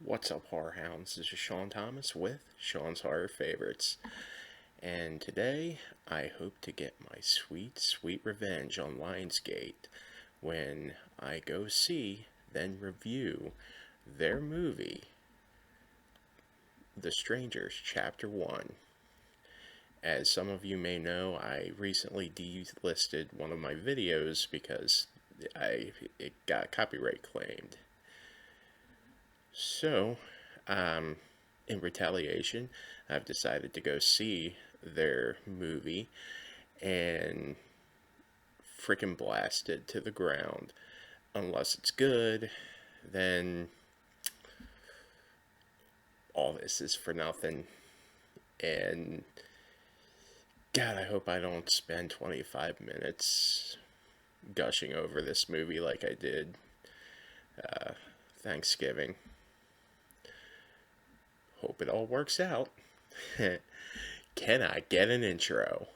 What's up, horror hounds? This is Shawn Thomas with Shawn's Horror Favorites, and today I hope to get my sweet, sweet revenge on Lionsgate when I go see, then review their movie, The Strangers Chapter 1. As some of you may know, I recently delisted one of my videos because it got copyright claimed. So, um, in retaliation, I've decided to go see their movie and freaking blast it to the ground. Unless it's good, then all this is for nothing. And God, I hope I don't spend 25 minutes gushing over this movie like I did Thanksgiving. Hope it all works out. Can I get an intro?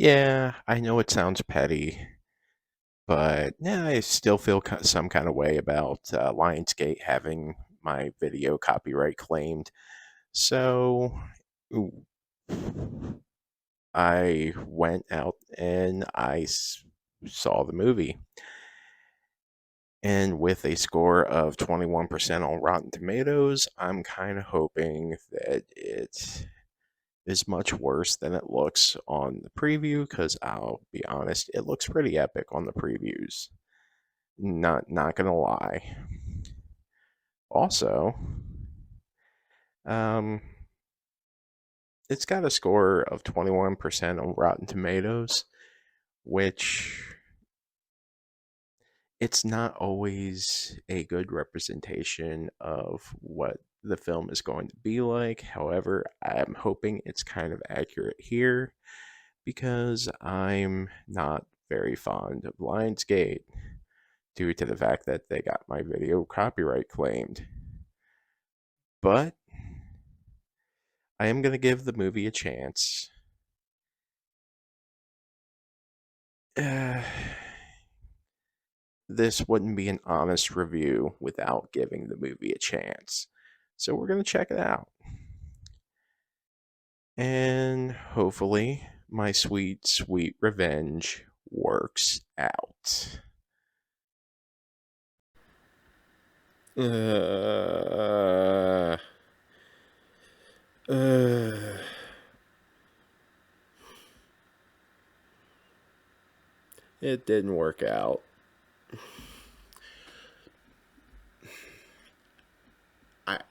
Yeah, I know it sounds petty, but yeah, I still feel some kind of way about Lionsgate having my video copyright claimed. So ooh, I went out and saw the movie. And with a score of 21% on Rotten Tomatoes, I'm kind of hoping that it is much worse than it looks on the preview, because I'll be honest, it looks pretty epic on the previews. Not gonna lie. Also, um, it's got a score of 21% on Rotten Tomatoes, which it's not always a good representation of what the film is going to be like. However, I'm hoping it's kind of accurate here because I'm not very fond of Lionsgate due to the fact that they got my video copyright claimed. But I am going to give the movie a chance. Uh, this wouldn't be an honest review without giving the movie a chance. So we're going to check it out. And hopefully, my sweet, sweet revenge works out. Uh, uh, it didn't work out.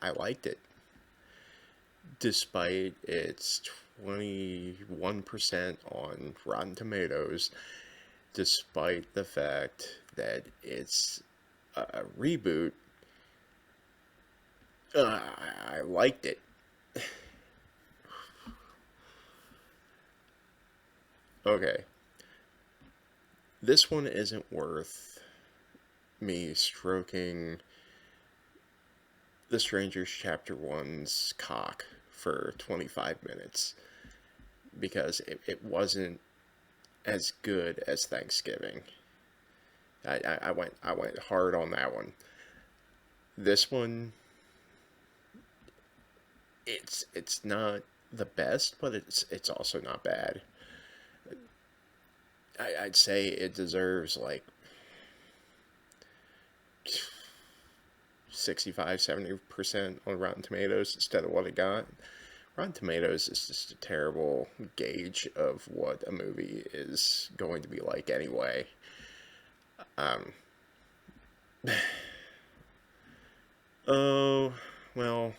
I liked it. Despite its 21% on Rotten Tomatoes, despite the fact that it's a reboot, I liked it. Okay, this one isn't worth me stroking The Strangers Chapter 1's cock for 25 minutes because it wasn't as good as Thanksgiving. I went hard on that one. This one, it's not the best, but it's also not bad. I'd say it deserves like 65, 70% on Rotten Tomatoes instead of what it got. Rotten Tomatoes is just a terrible gauge of what a movie is going to be like anyway. Um, oh, well,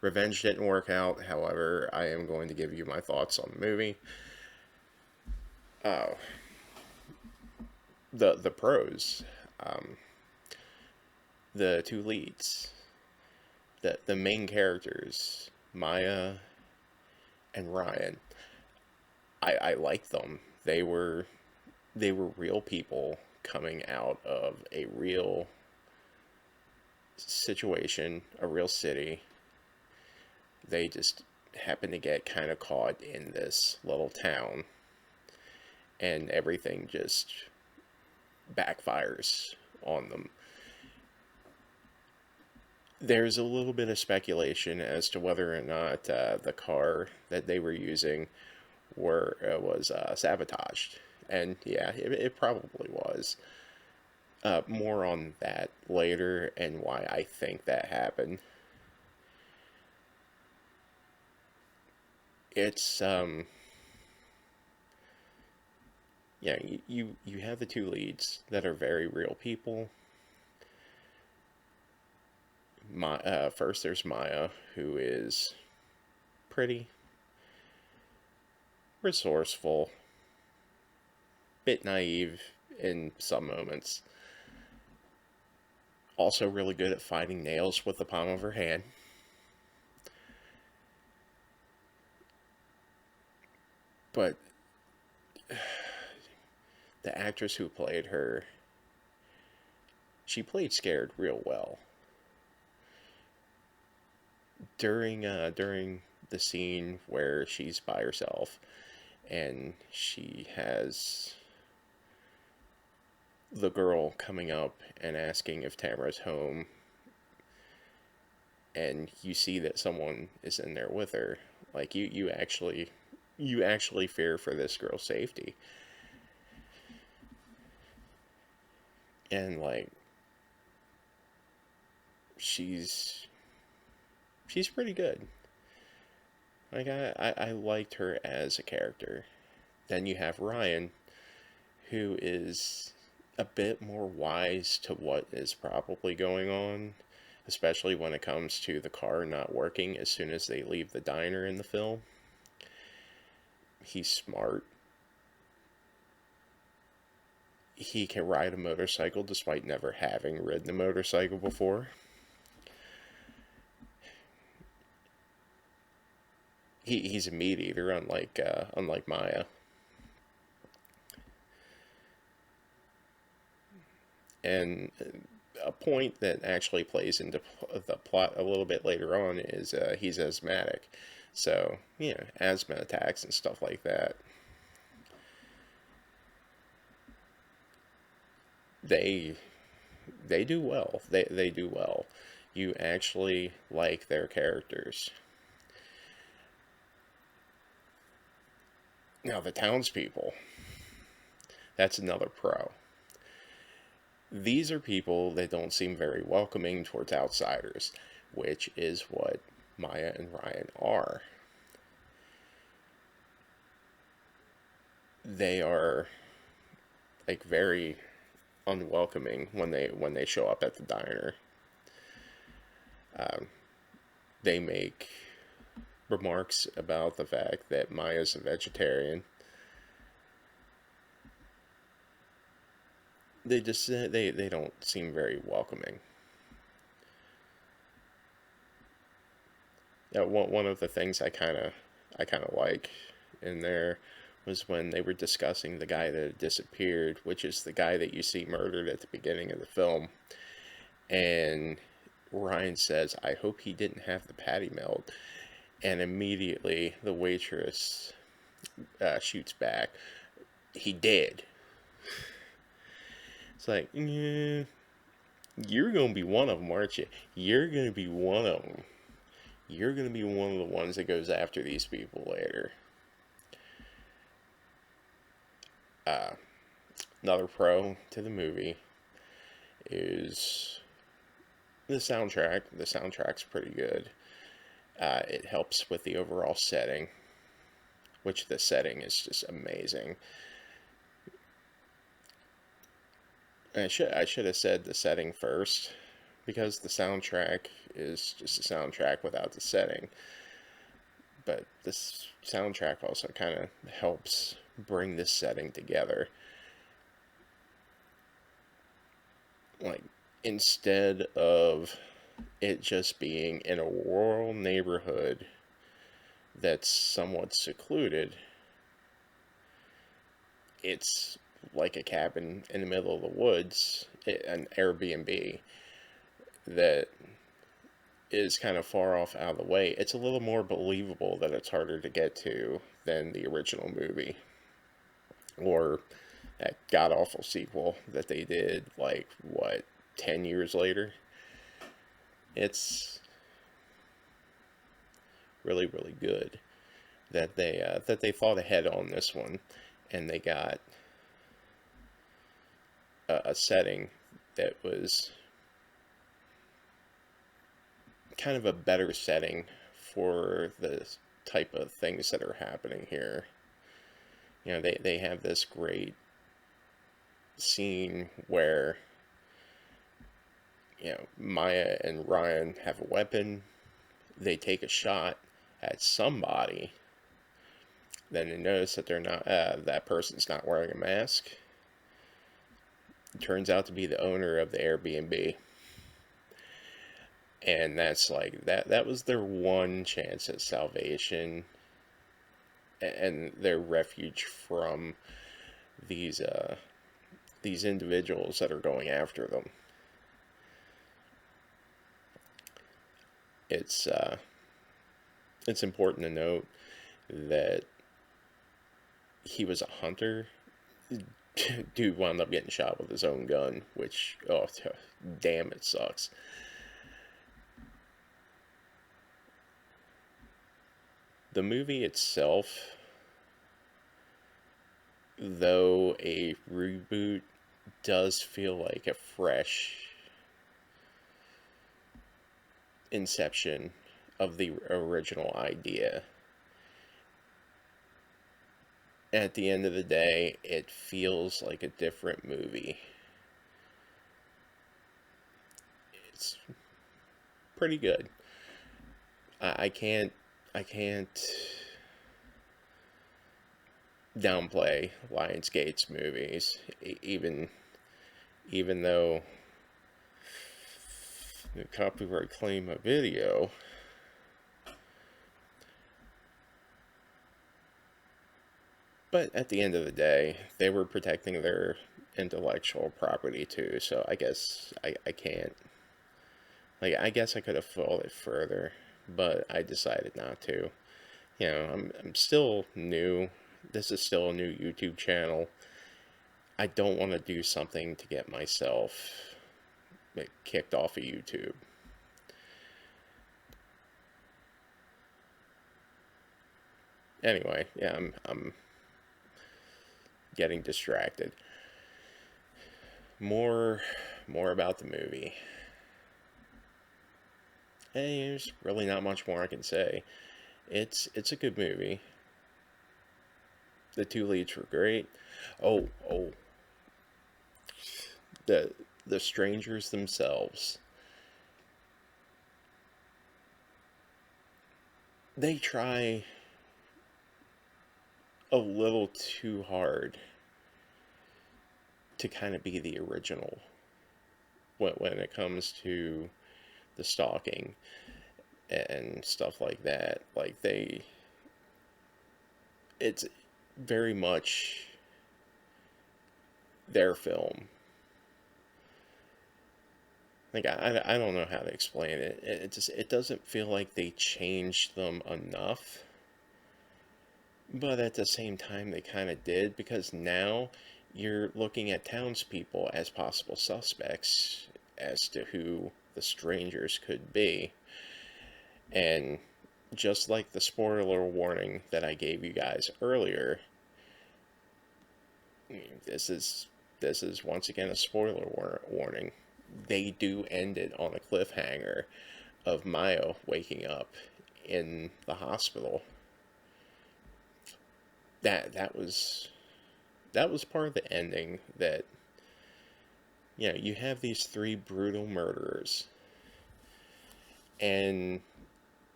Revenge didn't work out. However, I am going to give you my thoughts on the movie. Uh, the pros, um, the two leads, the main characters, Maya and Ryan. I like them. They were real people coming out of a real situation, a real city. They just happened to get kind of caught in this little town, and everything just backfires on them. There's a little bit of speculation as to whether or not the car that they were using was sabotaged, and yeah, it probably was. More on that later and why I think that happened. It's yeah, you have the two leads that are very real people. First there's Maya, who is pretty, resourceful, bit naive in some moments. Also really good at finding nails with the palm of her hand. But the actress who played her, she played scared real well. During the scene where she's by herself and she has the girl coming up and asking if Tamara's home, and you see that someone is in there with her, like you actually fear for this girl's safety. And like she's she's pretty good. Like I liked her as a character. Then you have Ryan, who is a bit more wise to what is probably going on, especially when it comes to the car not working as soon as they leave the diner in the film. He's smart. He can ride a motorcycle despite never having ridden a motorcycle before. He's a meat eater, unlike Maya. And a point that actually plays into the plot a little bit later on is he's asthmatic, so asthma attacks and stuff like that. They they do well. They do well. You actually like their characters. Now the townspeople, that's another pro. These are people that don't seem very welcoming towards outsiders, which is what Maya and Ryan are. They are like very unwelcoming when they show up at the diner. Um, they make remarks about the fact that Maya's a vegetarian. They don't seem very welcoming. One of the things I kind of like in there was when they were discussing the guy that had disappeared, which is the guy that you see murdered at the beginning of the film. And Ryan says, "I hope he didn't have the patty melt." And immediately the waitress shoots back, "He did." It's like, yeah, you're gonna be one of them, aren't you? You're gonna be one of them. You're gonna be one of the ones that goes after these people later. Uh, Another pro to the movie is the soundtrack. The soundtrack's pretty good. It helps with the overall setting, which the setting is just amazing. I should have said the setting first because the soundtrack is just a soundtrack without the setting. But this soundtrack also kind of helps bring this setting together. Like, instead of it just being in a rural neighborhood that's somewhat secluded, it's like a cabin in the middle of the woods, an Airbnb that is kind of far off out of the way. It's a little more believable that it's harder to get to than the original movie or that god awful sequel that they did, like, what, 10 years later. It's really, really good that they thought ahead on this one, and they got a setting that was kind of a better setting for the type of things that are happening here. You know, they have this great scene where, you know, Maya and Ryan have a weapon. They take a shot at somebody. Then they notice that they're not. That person's not wearing a mask. It turns out to be the owner of the Airbnb, and that's like that. That was their one chance at salvation and their refuge from these these individuals that are going after them. It's it's important to note that he was a hunter. Dude wound up getting shot with his own gun, which, oh, damn, it sucks. The movie itself, though a reboot, does feel like a fresh inception of the original idea. At the end of the day, it feels like a different movie. It's pretty good. I can't downplay Lionsgate's movies, even though the copyright claim a video. But at the end of the day, they were protecting their intellectual property too, so I guess I can't. Like, I guess I could have followed it further, but I decided not to. You know, I'm still new. This is still a new YouTube channel. I don't want to do something to get myself, like, kicked off of YouTube. Anyway, yeah, I'm getting distracted. More about the movie. Hey, there's really not much more I can say. It's a good movie. The two leads were great. Oh, the the strangers themselves. They try a little too hard to kind of be the original when it comes to the stalking and stuff like that. Like, it's very much their film. Like, I don't know how to explain it. It doesn't feel like they changed them enough, but at the same time they kind of did, because now you're looking at townspeople as possible suspects as to who the strangers could be. And just like the spoiler warning that I gave you guys earlier, this is this is once again a spoiler warning. They do end it on a cliffhanger of Maya waking up in the hospital. That was part of the ending. That, you have these three brutal murderers, and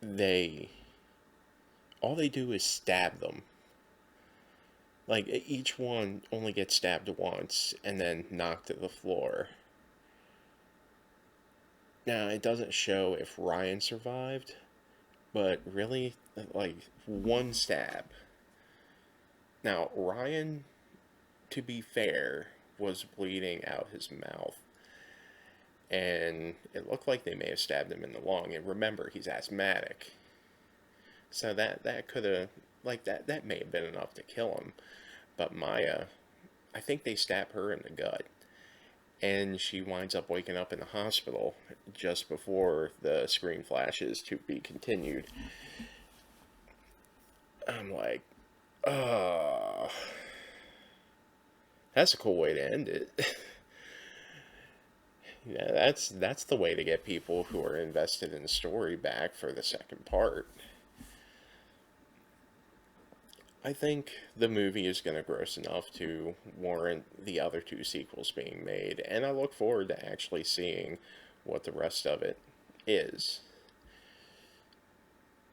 they all they do is stab them. Like, each one only gets stabbed once and then knocked to the floor. Now, it doesn't show if Ryan survived, but really, like, one stab. Now, Ryan, to be fair, was bleeding out his mouth, and it looked like they may have stabbed him in the lung. And remember, he's asthmatic, so that could have, like, that may have been enough to kill him. But Maya, I think they stab her in the gut, and she winds up waking up in the hospital just before the screen flashes to be continued. I'm like, oh, that's a cool way to end it. Yeah, that's the way to get people who are invested in the story back for the second part. I think the movie is going to gross enough to warrant the other two sequels being made, and I look forward to actually seeing what the rest of it is.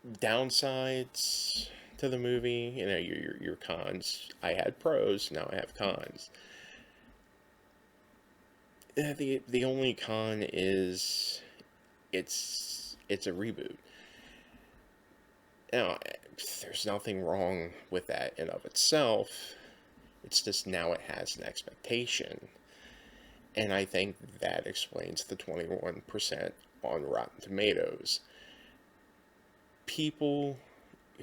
Downsides to the movie, your cons. I had pros, now I have cons. The only con is it's a reboot. Now, there's nothing wrong with that in of itself. It's just now it has an expectation. And I think that explains the 21% on Rotten Tomatoes. People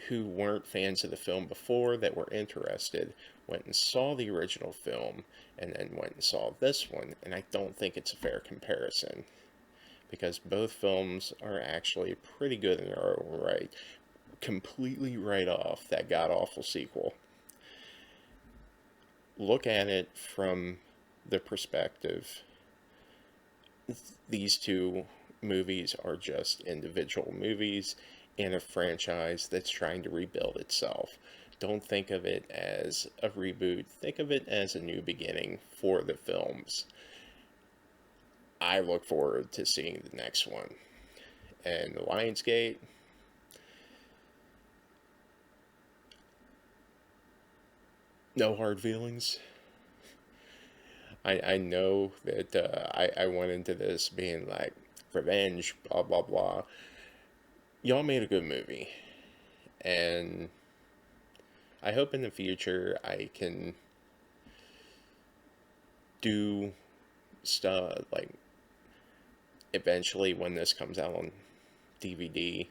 who weren't fans of the film before that were interested went and saw the original film and then went and saw this one, and I don't think it's a fair comparison, because both films are actually pretty good in their own right. Completely write off that god-awful sequel. Look at it from the perspective these two movies are just individual movies in a franchise that's trying to rebuild itself. Don't think of it as a reboot. Think of it as a new beginning for the films. I look forward to seeing the next one. And Lionsgate, no hard feelings. I know that I went into this being like, revenge, blah, blah, blah. Y'all made a good movie. And I hope in the future I can do stuff like, eventually when this comes out on DVD,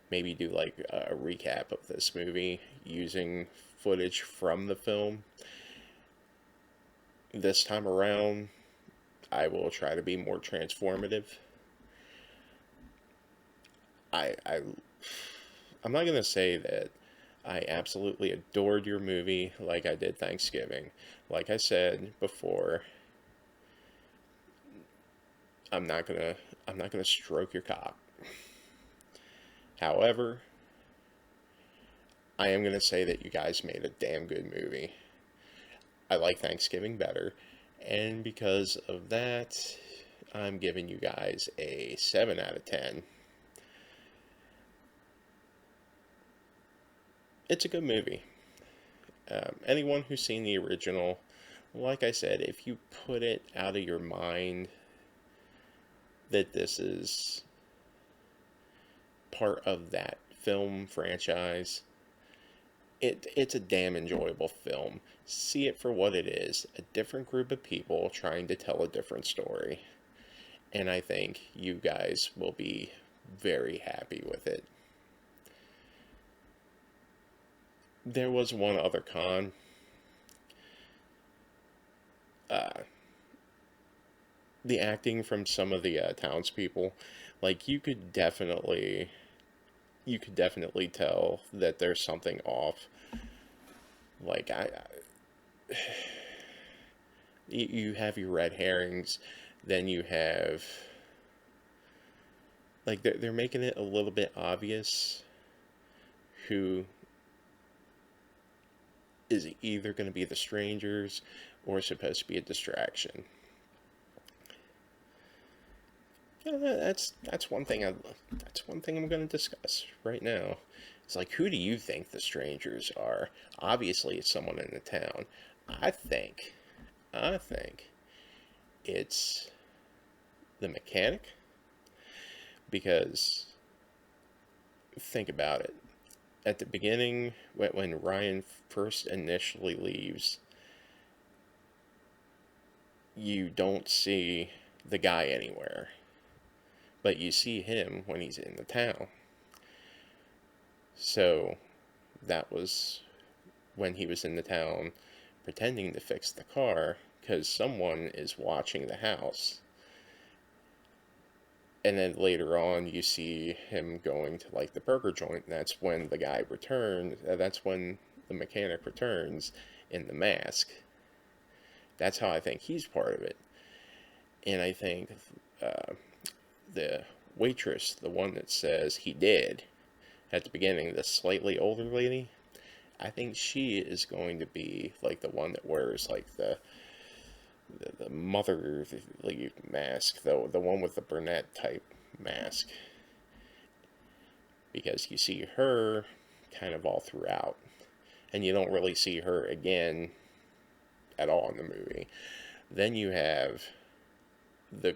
maybe do like a recap of this movie using footage from the film. This time around, I will try to be more transformative. I'm not gonna say that I absolutely adored your movie like I did Thanksgiving. Like I said before, I'm not gonna stroke your cock. However, I am gonna say that you guys made a damn good movie. I like Thanksgiving better, and because of that, I'm giving you guys a 7 out of 10. It's a good movie. Anyone who's seen the original, like I said, if you put it out of your mind that this is part of that film franchise, it's a damn enjoyable film. See it for what it is, a different group of people trying to tell a different story. And I think you guys will be very happy with it. There was one other con. uh, the acting from some of the townspeople, like you could definitely tell that there's something off. Like you have your red herrings, then you have like they're making it a little bit obvious who is either going to be the strangers or supposed to be a distraction. Yeah, that's one thing I'm going to discuss right now. It's like, who do you think the strangers are? Obviously, it's someone in the town. I think, I think it's the mechanic, because think about it. At the beginning, when Ryan first initially leaves, you don't see the guy anywhere, but you see him when he's in the town. So that was when he was in the town pretending to fix the car because someone is watching the house. And then later on, you see him going to like the burger joint, and that's when the guy returns. That's when the mechanic returns in the mask. That's how I think he's part of it. And I think uh, the waitress, the one that says he did at the beginning, the slightly older lady, I think she is going to be like the one that wears like the motherly mask, though the one with the brunette type mask, because you see her kind of all throughout, and you don't really see her again at all in the movie. Then you have the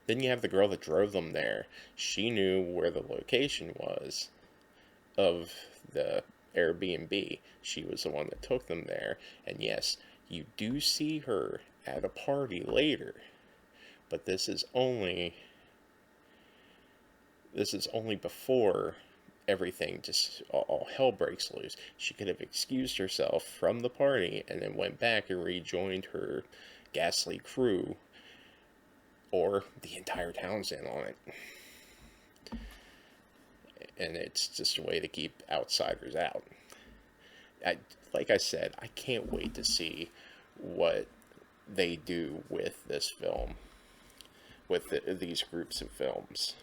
then you have the girl that drove them there. She knew where the location was of the Airbnb. She was the one that took them there. And yes, you do see her at a party later, but this is only before everything just all hell breaks loose. She could have excused herself from the party and then went back and rejoined her ghastly crew, or the entire town's in on it. And it's just a way to keep outsiders out. I, like I said, I can't wait to see what they do with this film, with these groups of films.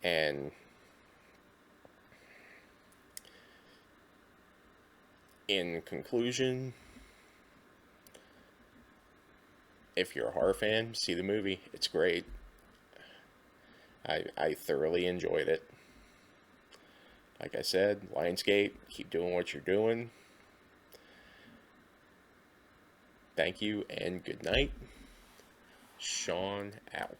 And in conclusion, if you're a horror fan, see the movie. It's great. I thoroughly enjoyed it. Like I said, Lionsgate, keep doing what you're doing. Thank you and good night. Shawn out.